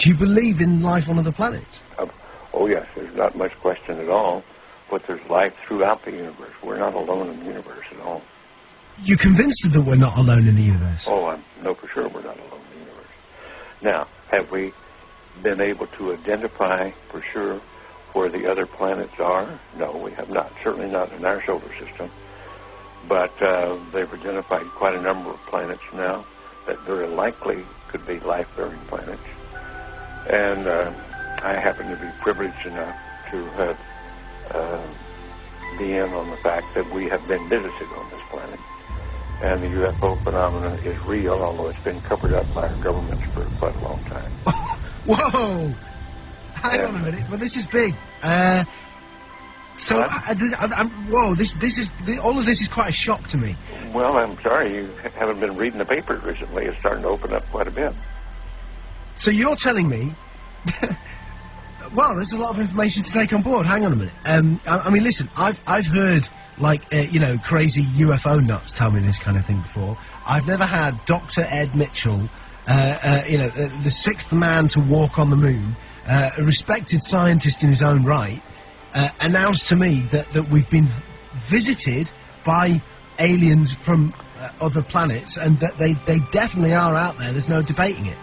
Do you believe in life on other planets? Oh, yes, there's not much question at all, but there's life throughout the universe. We're not alone in the universe at all. You're convinced that we're not alone in the universe? Oh, I know for sure we're not alone in the universe. Now, have we been able to identify for sure where the other planets are? No, we have not. Certainly not in our solar system. But they've identified quite a number of planets now that very likely could be life-bearing planets. And I happen to be privileged enough to have be in on the fact that we have been visited on this planet. And the UFO phenomenon is real, although it's been covered up by our governments for quite a long time. Whoa! Hang on a minute. Well, this is big. Whoa! This is all of this is quite a shock to me. Well, I'm sorry you haven't been reading the papers recently. It's starting to open up quite a bit. So you're telling me? Well, there's a lot of information to take on board. Hang on a minute. I mean, listen. I've heard crazy UFO nuts tell me this kind of thing before. I've never had Dr. Ed Mitchell, the sixth man to walk on the moon, a respected scientist in his own right, announced to me that we've been visited by aliens from other planets and that they definitely are out there. There's no debating it.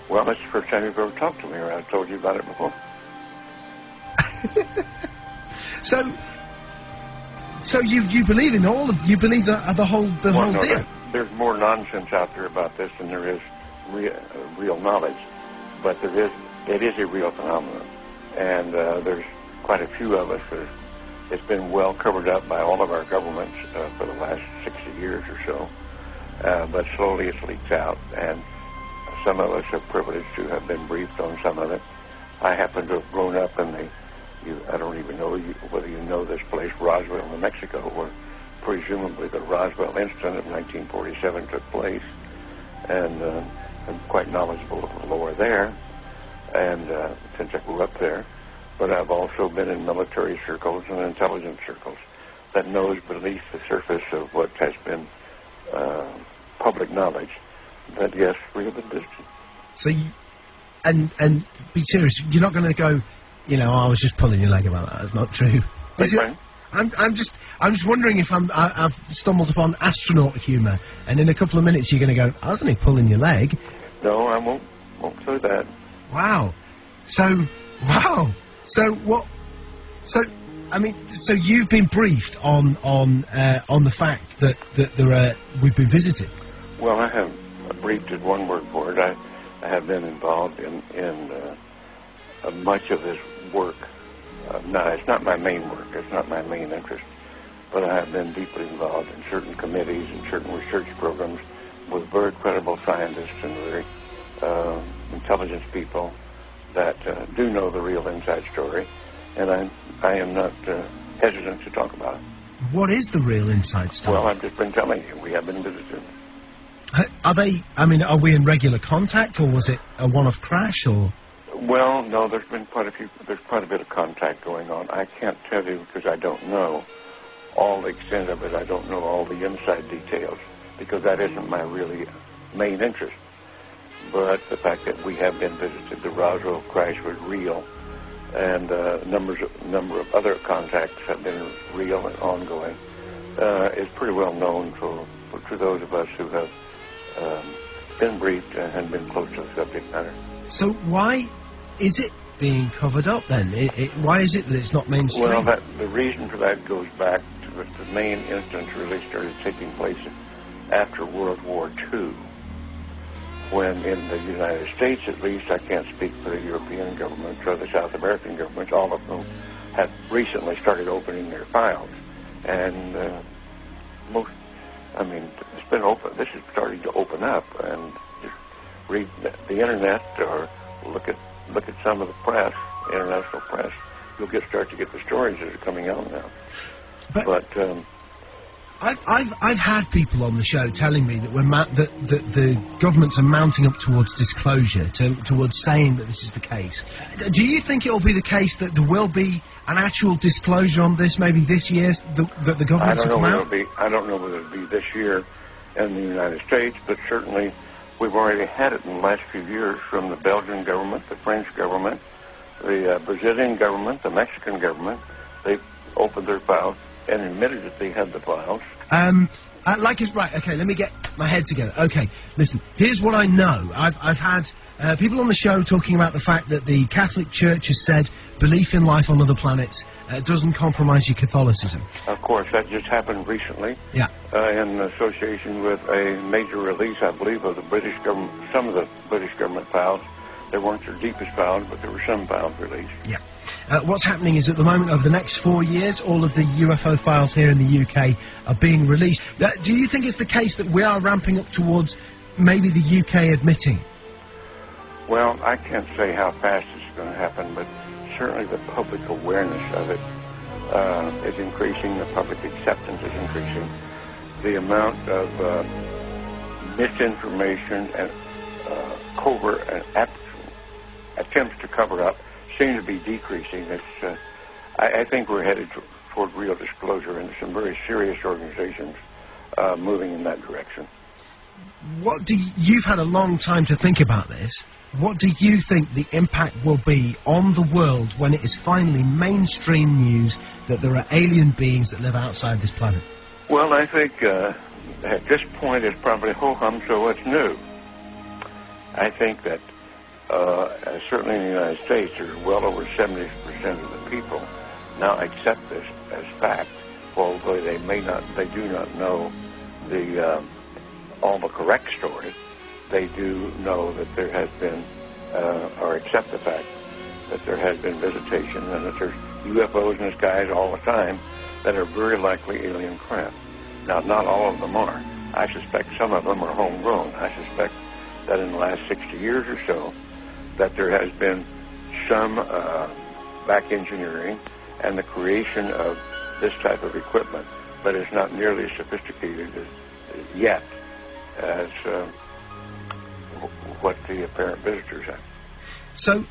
Well, that's the first time you've ever talked to me, or I've told you about it before. So you believe in you believe the whole deal? There's more nonsense out there about this than there is real knowledge, but it is a real phenomenon, and there's quite a few of us. It's been well covered up by all of our governments for the last 60 years or so, but slowly it's leaked out, and some of us are privileged to have been briefed on some of it. I happen to have grown up in I don't even know whether you know this place, Roswell, New Mexico, where presumably the Roswell incident of 1947 took place, and I'm quite knowledgeable of the lore there, and since I grew up there. But I've also been in military circles and intelligence circles that knows beneath the surface of what has been public knowledge that, yes, we have been visited. So, and be serious, you're not going to go, I was just pulling your leg about that. It's not true. I'm just wondering if I've stumbled upon astronaut humour, and in a couple of minutes you're going to go, I was only pulling your leg. No, I won't say that. Wow. So what? So you've been briefed on the fact that we've been visited. Well, I have briefed is one word for it. I have been involved in much of this work. It's not my main work. It's not my main interest. But I have been deeply involved in certain committees and certain research programs with very credible scientists and very intelligence people that do know the real inside story. And I am not hesitant to talk about it. What is the real inside story? Well, I've just been telling you. We have been visited. Are we in regular contact, or was it a one-off crash, or...? Well, no, there's quite a bit of contact going on. I can't tell you because I don't know all the extent of it. I don't know all the inside details because that isn't my really main interest. But the fact that we have been visited, the Roswell crash was real, and a number of other contacts have been real and ongoing, is pretty well known to those of us who have been briefed and been close to the subject matter. So why is it being covered up then? Why is it that it's not mainstream? Well, the reason for that goes back to the main instance really started taking place after World War II, when in the United States, at least, I can't speak for the European governments or the South American governments, all of them have recently started opening their files. And it's been open. This is starting to open up, and just read the internet or look at some of the press, international press. You'll start to get the stories that are coming out now. But I've had people on the show telling me that that the governments are mounting up towards disclosure, towards saying that this is the case. Do you think it will be the case that there will be an actual disclosure on this, maybe this year, that the governments will come out? I don't know whether it'll be this year in the United States, but certainly We've already had it in the last few years from the Belgian government, the French government, the Brazilian government, the Mexican government. They opened their files and admitted that they had the files. Right, okay, let me get my head together. Okay, listen, here's what I know. I've had people on the show talking about the fact that the Catholic Church has said belief in life on other planets doesn't compromise your Catholicism. Of course, that just happened recently. Yeah. In association with a major release, I believe, of the British government, some of the British government files. They weren't their deepest files, but there were some files released. Yeah. What's happening is at the moment, over the next 4 years, all of the UFO files here in the UK are being released. Do you think it's the case that we are ramping up towards maybe the UK admitting? Well, I can't say how fast it's going to happen, but certainly the public awareness of it is increasing. The public acceptance is increasing. The amount of misinformation and covert and attempts to cover up seem to be decreasing. I think we're headed toward real disclosure, and some very serious organizations moving in that direction. You've had a long time to think about this. What do you think the impact will be on the world when it is finally mainstream news that there are alien beings that live outside this planet? Well, I think at this point it's probably ho-hum, so what's new? I think that certainly in the United States, there's well over 70% of the people now accept this as fact, although they do not know all the correct story. They do know that there has been, or accept the fact that there has been visitation and that there's UFOs in the skies all the time that are very likely alien craft. Now, not all of them are. I suspect some of them are homegrown. I suspect that in the last 60 years or so, that there has been some back engineering and the creation of this type of equipment, but it's not nearly as sophisticated yet as what the apparent visitors have. So,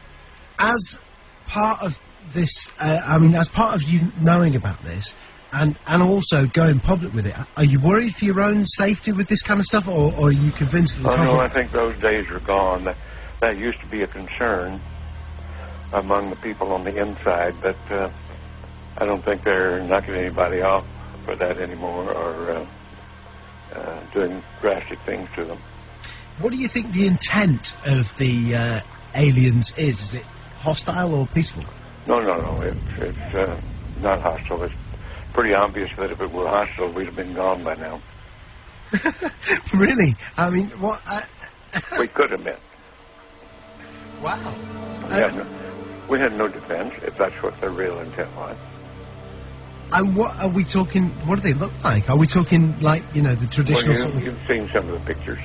as part of this, as part of you knowing about this, and also going public with it, are you worried for your own safety with this kind of stuff, or are you convinced that the no, I think those days are gone. That used to be a concern among the people on the inside, but I don't think they're knocking anybody off for that anymore, or doing drastic things to them. What do you think the intent of the aliens is? Is it hostile or peaceful? No. It's not hostile. It's pretty obvious that if it were hostile, we'd have been gone by now. Really? I mean, what? We could have been. Wow. We had no defense, if that's what their real intent was. And what are we talking? What do they look like? Are we talking like, the traditional sort of... You've seen some of the pictures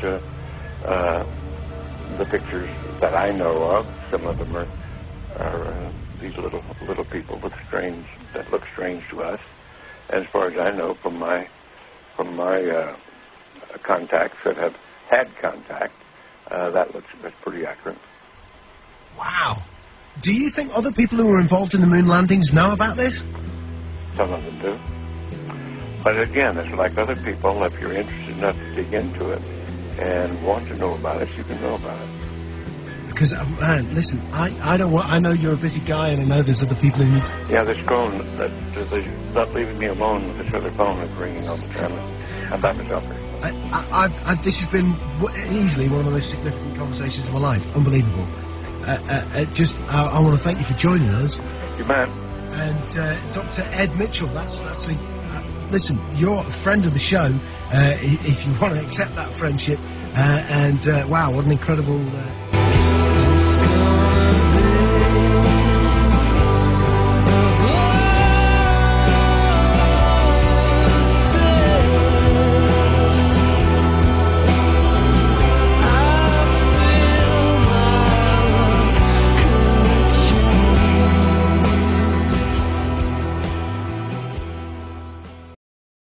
that I know of. Some of them are these little people that look strange to us. As far as I know, from my contacts that have had contact, that's pretty accurate. Wow. Do you think other people who were involved in the moon landings know about this? Some of them do. But again, it's like other people. If you're interested enough to dig into it and want to know about it, you can know about it. Because, man, listen, I know you're a busy guy, and I know there's other people who need to... Yeah, this phone, they're not leaving me alone with this other phone that's ringing all the time. I'm back to doctor. This has been easily one of the most significant conversations of my life. Unbelievable. I want to thank you for joining us. You bet. And Dr. Ed Mitchell, listen, you're a friend of the show, if you want to accept that friendship. Wow, what an incredible...